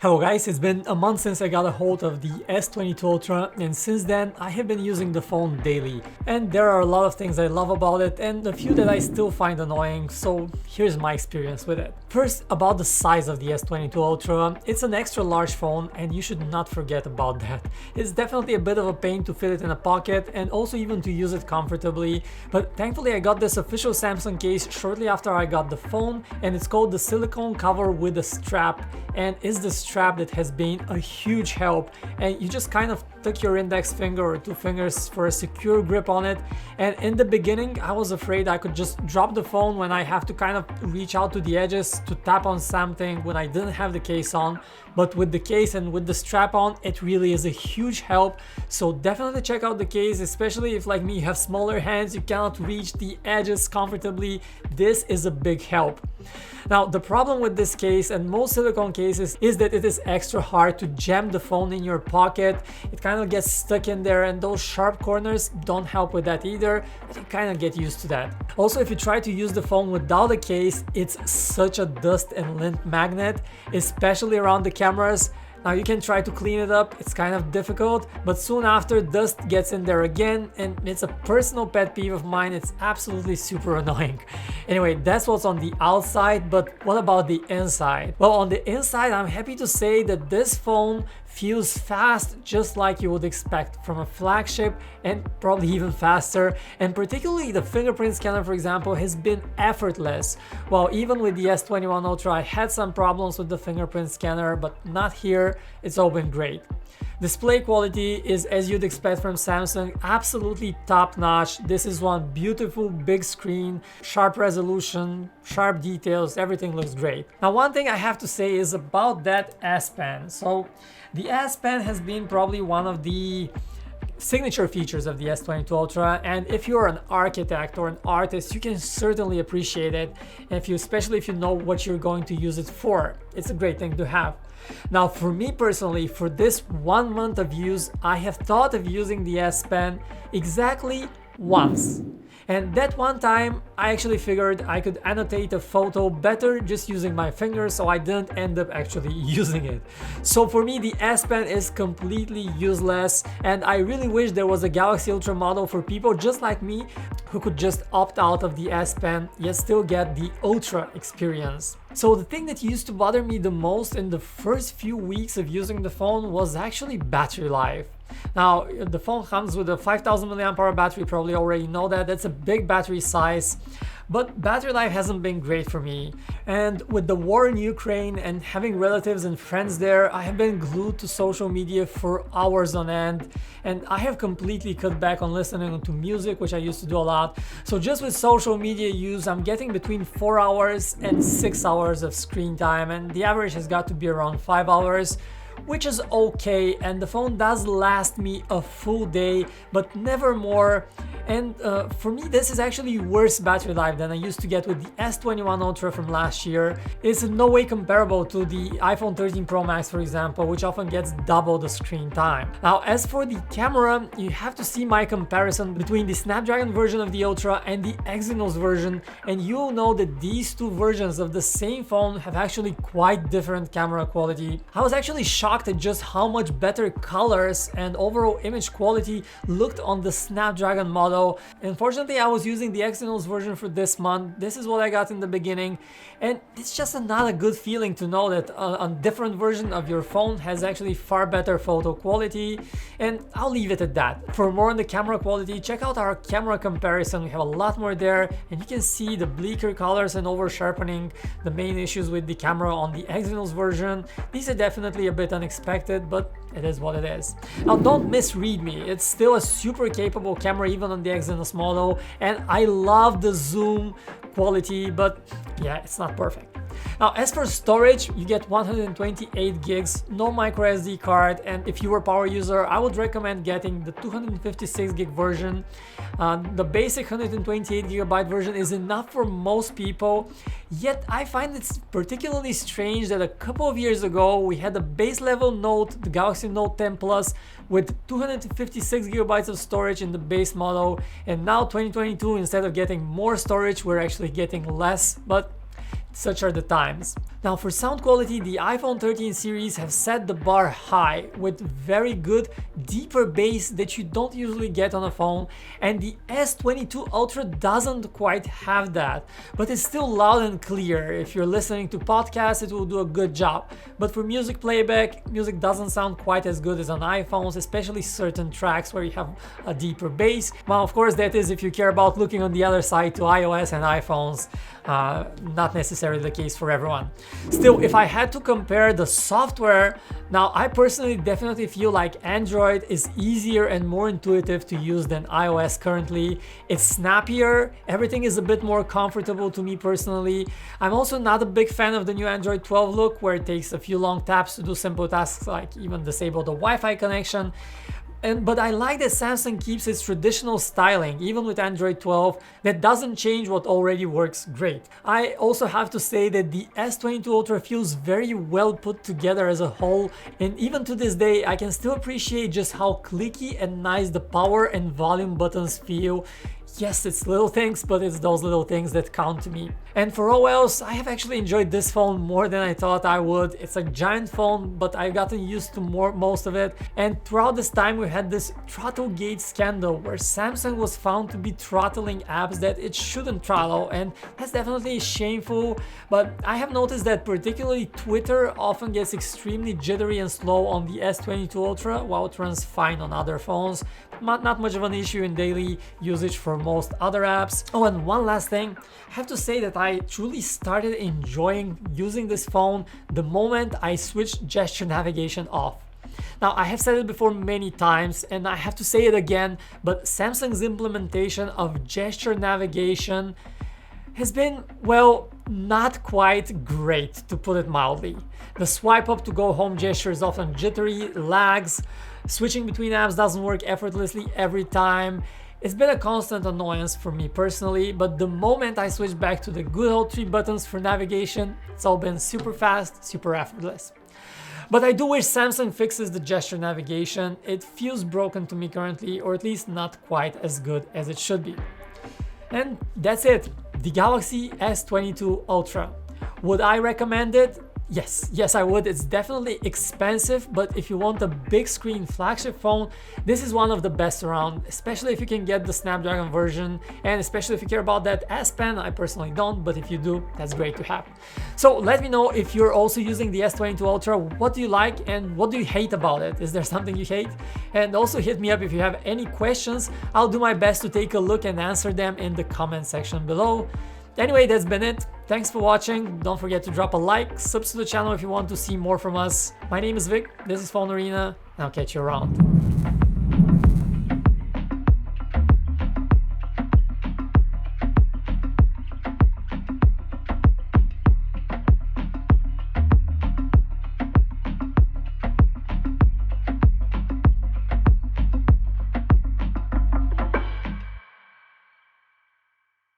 Hello guys, it's been a month since I got a hold of the S22 Ultra, and since then I have been using the phone daily. And there are a lot of things I love about it and a few that I still find annoying, so here's my experience with it. First, about the size of the S22 Ultra. It's an extra large phone and you should not forget about that. It's definitely a bit of a pain to fit it in a pocket and also even to use it comfortably, but thankfully I got this official Samsung case shortly after I got the phone, and it's called the silicone cover with a strap, and is the strap that has been a huge help. And you just kind of tuck your index finger or two fingers for a secure grip on it. And in the beginning I was afraid I could just drop the phone when I have to kind of reach out to the edges to tap on something when I didn't have the case on, but with the case and with the strap on, it really is a huge help. So definitely check out the case, especially if, like me, you have smaller hands, you cannot reach the edges comfortably. This is a big help. Now, the problem with this case and most silicone cases is that it is extra hard to jam the phone in your pocket. It kind of gets stuck in there, and those sharp corners don't help with that either, but you kind of get used to that. Also, if you try to use the phone without a case, it's such a dust and lint magnet, especially around the cameras. Now you can try to clean it up, it's kind of difficult, but soon after dust gets in there again, and it's a personal pet peeve of mine. It's absolutely super annoying. Anyway, that's what's on the outside, but what about the inside? Well, on the inside, I'm happy to say that this phone feels fast, just like you would expect from a flagship, and probably even faster. And particularly the fingerprint scanner, for example, has been effortless. Well, even with the S21 Ultra I had some problems with the fingerprint scanner, but not here. It's all been great. Display quality is, as you'd expect from Samsung, absolutely top-notch. This is one beautiful big screen, sharp resolution, sharp details, everything looks great. Now, one thing I have to say is about that S Pen. So the S Pen has been probably one of the signature features of the S22 Ultra, and if you're an architect or an artist, you can certainly appreciate it, and especially if you know what you're going to use it for. It's a great thing to have. Now, for me personally, for this 1 month of use, I have thought of using the S Pen exactly once. And that one time, I actually figured I could annotate a photo better just using my fingers, so I didn't end up actually using it. So for me, the S Pen is completely useless, and I really wish there was a Galaxy Ultra model for people just like me who could just opt out of the S Pen yet still get the Ultra experience. So the thing that used to bother me the most in the first few weeks of using the phone was actually battery life. Now, the phone comes with a 5000 mAh battery, you probably already know that. That's a big battery size, but battery life hasn't been great for me. And with the war in Ukraine and having relatives and friends there, I have been glued to social media for hours on end, and I have completely cut back on listening to music, which I used to do a lot. So just with social media use, I'm getting between 4 hours and 6 hours of screen time, and the average has got to be around 5 hours, which is okay, and the phone does last me a full day, but never more. And for me, this is actually worse battery life than I used to get with the S21 Ultra from last year. It's in no way comparable to the iPhone 13 Pro Max, for example, which often gets double the screen time. Now, as for the camera, you have to see my comparison between the Snapdragon version of the Ultra and the Exynos version, and you'll know that these two versions of the same phone have actually quite different camera quality. I was actually shocked at just how much better colors and overall image quality looked on the Snapdragon model. Unfortunately, I was using the Exynos version for this month. This is what I got in the beginning, and it's just not a good feeling to know that a different version of your phone has actually far better photo quality, and I'll leave it at that. For more on the camera quality, check out our camera comparison. We have a lot more there, and you can see the bleaker colors and over sharpening, the main issues with the camera on the Exynos version. These are definitely a bit unexpected, but it is what it is. Now, don't misread me. It's still a super capable camera even on the Exynos model, and I love the zoom quality, but yeah, it's not perfect. Now, as for storage, you get 128 gigs, no micro SD card, and if you are a power user, I would recommend getting the 256 gig version. The basic 128 gigabyte version is enough for most people, yet I find it's particularly strange that a couple of years ago we had a base level Note, the Galaxy Note 10 Plus, with 256 gigabytes of storage in the base model, and now 2022, instead of getting more storage, we're actually getting less, but such are the times. Now for sound quality, the iPhone 13 series have set the bar high with very good deeper bass that you don't usually get on a phone, and the S22 Ultra doesn't quite have that, but it's still loud and clear. If you're listening to podcasts, it will do a good job, but for music playback, music doesn't sound quite as good as on iPhones, especially certain tracks where you have a deeper bass. Well, of course, that is if you care about looking on the other side to iOS and iPhones, not necessarily the case for everyone. Still, if I had to compare the software, now I personally definitely feel like Android is easier and more intuitive to use than iOS currently. It's snappier, everything is a bit more comfortable to me personally. I'm also not a big fan of the new Android 12 look, where it takes a few long taps to do simple tasks like even disable the Wi-Fi connection. But I like that Samsung keeps its traditional styling, even with Android 12, that doesn't change what already works great. I also have to say that the S22 Ultra feels very well put together as a whole, and even to this day I can still appreciate just how clicky and nice the power and volume buttons feel. Yes, it's little things, but it's those little things that count to me. And for all else, I have actually enjoyed this phone more than I thought I would. It's a giant phone, but I've gotten used to most of it. And throughout this time, we had this Throttlegate scandal where Samsung was found to be throttling apps that it shouldn't throttle, and that's definitely shameful. But I have noticed that particularly Twitter often gets extremely jittery and slow on the S22 Ultra, while it runs fine on other phones. Not much of an issue in daily usage for most other apps. Oh, and one last thing, I have to say that I truly started enjoying using this phone the moment I switched gesture navigation off. Now, I have said it before many times, and I have to say it again, but Samsung's implementation of gesture navigation has been, well, not quite great, to put it mildly. The swipe up to go home gesture is often jittery, lags, switching between apps doesn't work effortlessly every time. It's been a constant annoyance for me personally, but the moment I switch back to the good old 3 buttons for navigation, it's all been super fast, super effortless. But I do wish Samsung fixes the gesture navigation. It feels broken to me currently, or at least not quite as good as it should be. And that's it, the Galaxy S22 Ultra. Would I recommend it? Yes, I would. It's definitely expensive, but if you want a big screen flagship phone, this is one of the best around, especially if you can get the Snapdragon version, and especially if you care about that S Pen. I personally don't, but if you do, that's great to have. So let me know if you're also using the S22 Ultra. What do you like and what do you hate about it? Is there something you hate? And also hit me up if you have any questions. I'll do my best to take a look and answer them in the comment section below. Anyway, that's been it. Thanks for watching. Don't forget to drop a like, subscribe to the channel if you want to see more from us. My name is Vic, this is PhoneArena, and I'll catch you around.